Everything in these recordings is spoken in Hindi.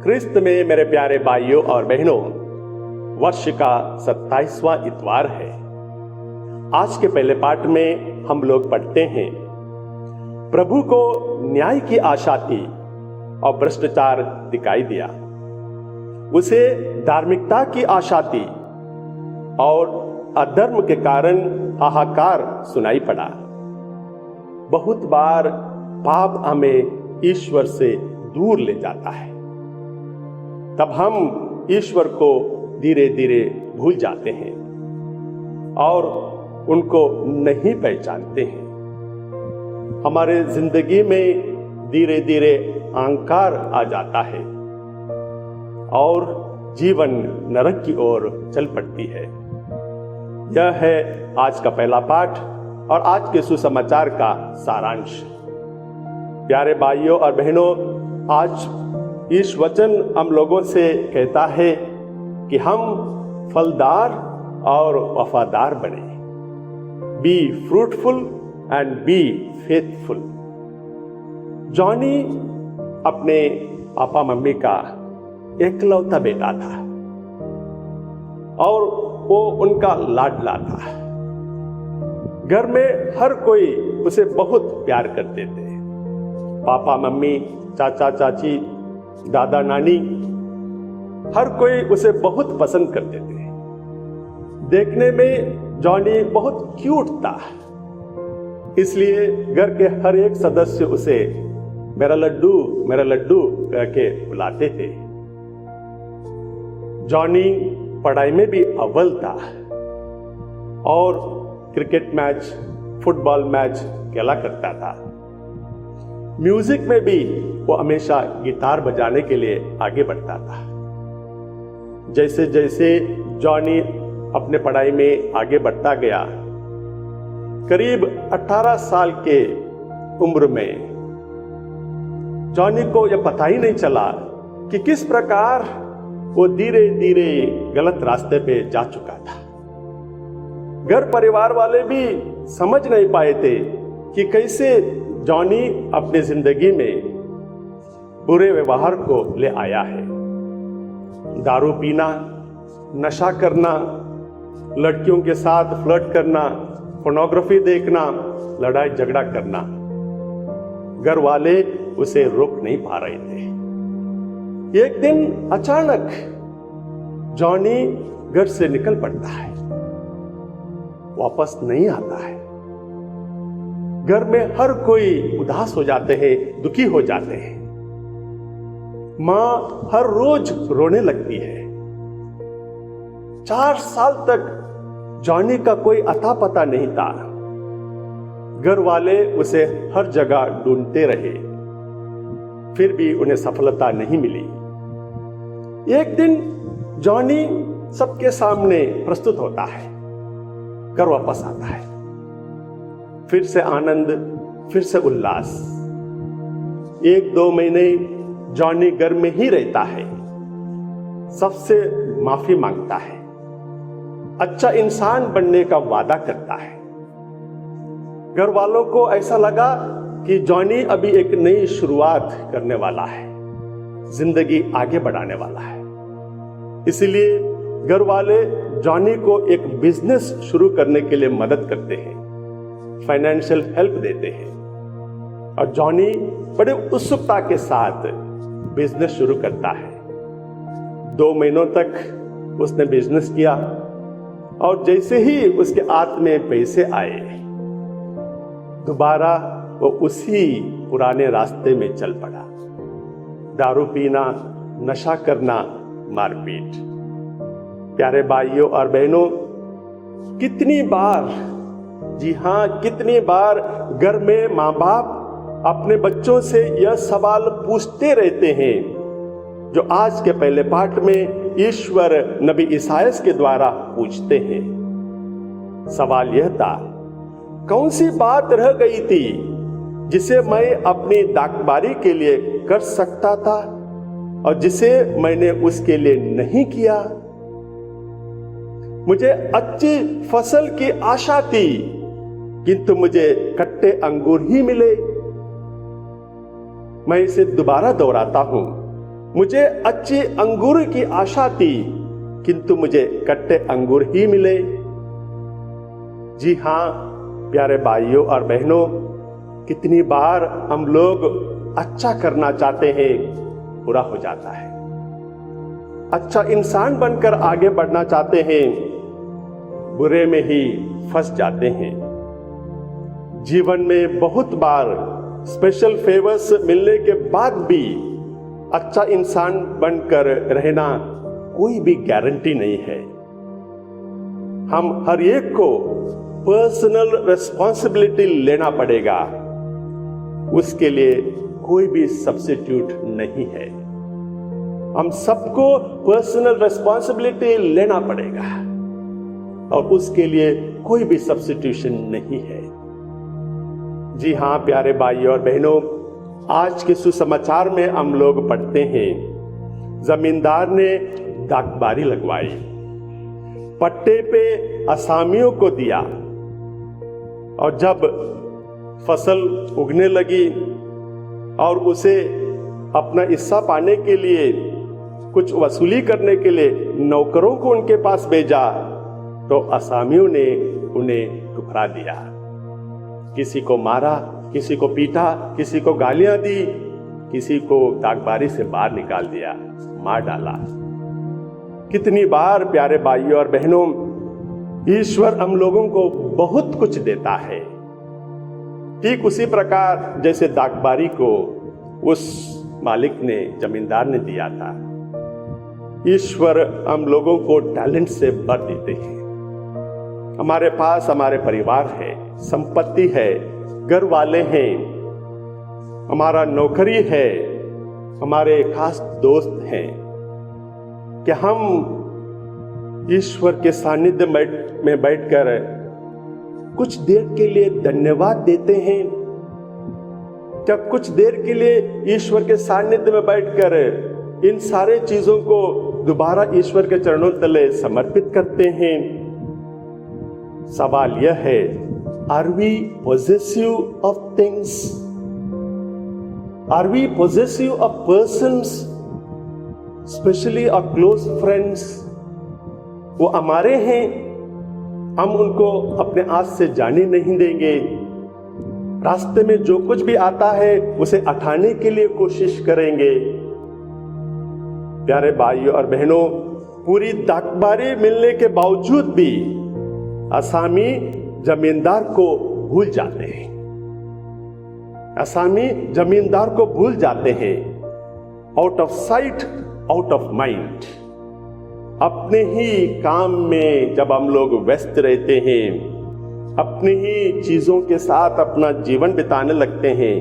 ख्रिस्त में मेरे प्यारे भाइयों और बहनों, वर्ष का 27वां इतवार है। आज के पहले पाठ में हम लोग पढ़ते हैं, प्रभु को न्याय की आशा थी और भ्रष्टाचार दिखाई दिया। उसे धार्मिकता की आशा थी और अधर्म के कारण हाहाकार सुनाई पड़ा। बहुत बार पाप हमें ईश्वर से दूर ले जाता है, तब हम ईश्वर को धीरे धीरे भूल जाते हैं और उनको नहीं पहचानते हैं। हमारे जिंदगी में धीरे धीरे अहंकार आ जाता है और जीवन नरक की ओर चल पड़ती है। यह है आज का पहला पाठ और आज के सुसमाचार का सारांश। प्यारे भाइयों और बहनों, आज इस वचन हम लोगों से कहता है कि हम फलदार और वफादार बने। Be fruitful and be faithful. Johnny अपने पापा मम्मी का एकलौता बेटा था और वो उनका लाडला था। घर में हर कोई उसे बहुत प्यार करते थे। पापा मम्मी, चाचा चाची, दादा नानी, हर कोई उसे बहुत पसंद करते थे। देखने में जॉनी बहुत क्यूट था, इसलिए घर के हर एक सदस्य उसे मेरा लड्डू कह के बुलाते थे। जॉनी पढ़ाई में भी अव्वल था और क्रिकेट मैच, फुटबॉल मैच खेला करता था। म्यूजिक में भी वो हमेशा गिटार बजाने के लिए आगे बढ़ता था। जैसे जैसे जॉनी अपने पढ़ाई में आगे बढ़ता गया, करीब 18 साल के उम्र में जॉनी को यह पता ही नहीं चला कि किस प्रकार वो धीरे धीरे गलत रास्ते पे जा चुका था। घर परिवार वाले भी समझ नहीं पाए थे कि कैसे जॉनी अपनी जिंदगी में बुरे व्यवहार को ले आया है। दारू पीना, नशा करना, लड़कियों के साथ फ्लर्ट करना, पोर्नोग्राफी देखना, लड़ाई झगड़ा करना। घर वाले उसे रोक नहीं पा रहे थे। एक दिन अचानक जॉनी घर से निकल पड़ता है, वापस नहीं आता है। घर में हर कोई उदास हो जाते हैं, दुखी हो जाते हैं। मां हर रोज रोने लगती है। 4 साल तक जॉनी का कोई अता पता नहीं था। घर वाले उसे हर जगह ढूंढते रहे, फिर भी उन्हें सफलता नहीं मिली। एक दिन जॉनी सबके सामने प्रस्तुत होता है, घर वापस आता है। फिर से आनंद, फिर से उल्लास। 1-2 महीने जॉनी घर में ही रहता है, सबसे माफी मांगता है, अच्छा इंसान बनने का वादा करता है। घर वालों को ऐसा लगा कि जॉनी अभी एक नई शुरुआत करने वाला है, जिंदगी आगे बढ़ाने वाला है। इसलिए घर वाले जॉनी को एक बिजनेस शुरू करने के लिए मदद करते हैं, फाइनेंशियल हेल्प देते हैं और जॉनी बड़े उत्सुकता के साथ बिजनेस शुरू करता है। 2 महीनों तक उसने बिजनेस किया और जैसे ही उसके हाथ में पैसे आए, दोबारा वो उसी पुराने रास्ते में चल पड़ा। दारू पीना, नशा करना, मारपीट। प्यारे भाइयों और बहनों, कितनी बार, जी हां, कितनी बार घर में माँ बाप अपने बच्चों से यह सवाल पूछते रहते हैं जो आज के पहले पाठ में ईश्वर नबी ईसायास के द्वारा पूछते हैं। सवाल यह था, कौन सी बात रह गई थी जिसे मैं अपनी दाखबारी के लिए कर सकता था और जिसे मैंने उसके लिए नहीं किया? मुझे अच्छी फसल की आशा थी, किंतु मुझे खट्टे अंगूर ही मिले। मैं इसे दोबारा दोहराता हूं, मुझे अच्छे अंगूर की आशा थी, किंतु मुझे कट्टे अंगूर ही मिले। जी हां प्यारे भाइयों और बहनों, कितनी बार हम लोग अच्छा करना चाहते हैं, बुरा हो जाता है। अच्छा इंसान बनकर आगे बढ़ना चाहते हैं, बुरे में ही फंस जाते हैं। जीवन में बहुत बार स्पेशल फेवर्स मिलने के बाद भी अच्छा इंसान बनकर रहना कोई भी गारंटी नहीं है। हम हर एक को पर्सनल रिस्पॉन्सिबिलिटी लेना पड़ेगा, उसके लिए कोई भी सब्स्टिट्यूट नहीं है। हम सबको पर्सनल रिस्पॉन्सिबिलिटी लेना पड़ेगा और उसके लिए कोई भी सब्स्टिट्यूशन नहीं है। जी हां प्यारे भाइयों और बहनों, आज के सुसमाचार में हम लोग पढ़ते हैं, जमींदार ने दागबारी लगवाई, पट्टे पे असामियों को दिया, और जब फसल उगने लगी और उसे अपना हिस्सा पाने के लिए, कुछ वसूली करने के लिए नौकरों को उनके पास भेजा, तो असामियों ने उन्हें ठुकरा दिया। किसी को मारा, किसी को पीटा, किसी को गालियां दी, किसी को दागबारी से बाहर निकाल दिया, मार डाला। कितनी बार प्यारे भाइयों और बहनों, ईश्वर हम लोगों को बहुत कुछ देता है, ठीक उसी प्रकार जैसे दागबारी को उस मालिक ने, जमींदार ने दिया था। ईश्वर हम लोगों को टैलेंट से भर देते हैं। हमारे पास हमारे परिवार है, संपत्ति है, घर वाले हैं, हमारा नौकरी है, हमारे खास दोस्त हैं। कि हम ईश्वर के सानिध्य में बैठकर कुछ देर के लिए धन्यवाद देते हैं? क्या कुछ देर के लिए ईश्वर के सानिध्य में बैठकर इन सारे चीजों को दोबारा ईश्वर के चरणों तले समर्पित करते हैं? सवाल यह है, are we possessive of things? Are we possessive of persons, especially our close friends? वो हमारे हैं, हम उनको अपने हाथ से जाने नहीं देंगे। रास्ते में जो कुछ भी आता है उसे उठाने के लिए कोशिश करेंगे। प्यारे भाइयों और बहनों, पूरी दागबारी मिलने के बावजूद भी असामी जमींदार को भूल जाते हैं। असामी जमींदार को भूल जाते हैं। Out of site, out of mind. अपने ही काम में जब हम लोग व्यस्त रहते हैं, अपनी ही चीजों के साथ अपना जीवन बिताने लगते हैं,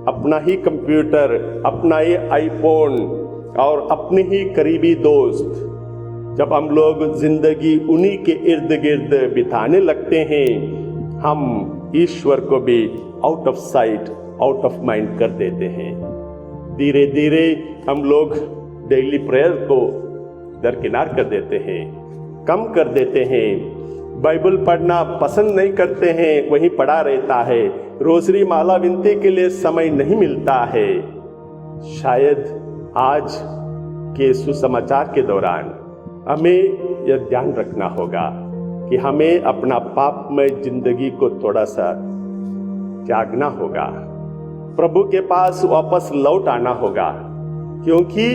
अपना ही कंप्यूटर, अपना ही आईफोन और अपने ही करीबी दोस्त, जब हम लोग जिंदगी उन्हीं के इर्द गिर्द बिताने लगते हैं, हम ईश्वर को भी out of site, out of mind कर देते हैं। धीरे धीरे हम लोग डेली प्रेयर को दरकिनार कर देते हैं, कम कर देते हैं। बाइबल पढ़ना पसंद नहीं करते हैं, वहीं पड़ा रहता है। रोजरी माला विनती के लिए समय नहीं मिलता है। शायद आज के सुसमाचार के दौरान हमें यह ध्यान रखना होगा कि हमें अपना पापमय जिंदगी को थोड़ा सा त्यागना होगा, प्रभु के पास वापस लौट आना होगा। क्योंकि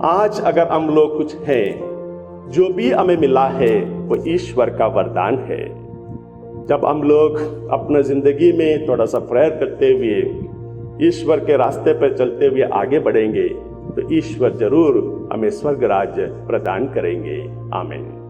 आज अगर हम लोग कुछ हैं, जो भी हमें मिला है वो ईश्वर का वरदान है। जब हम लोग अपना जिंदगी में थोड़ा सा प्रेयर करते हुए, ईश्वर के रास्ते पर चलते हुए आगे बढ़ेंगे, तो ईश्वर जरूर हमें स्वर्ग राज्य प्रदान करेंगे। आमीन।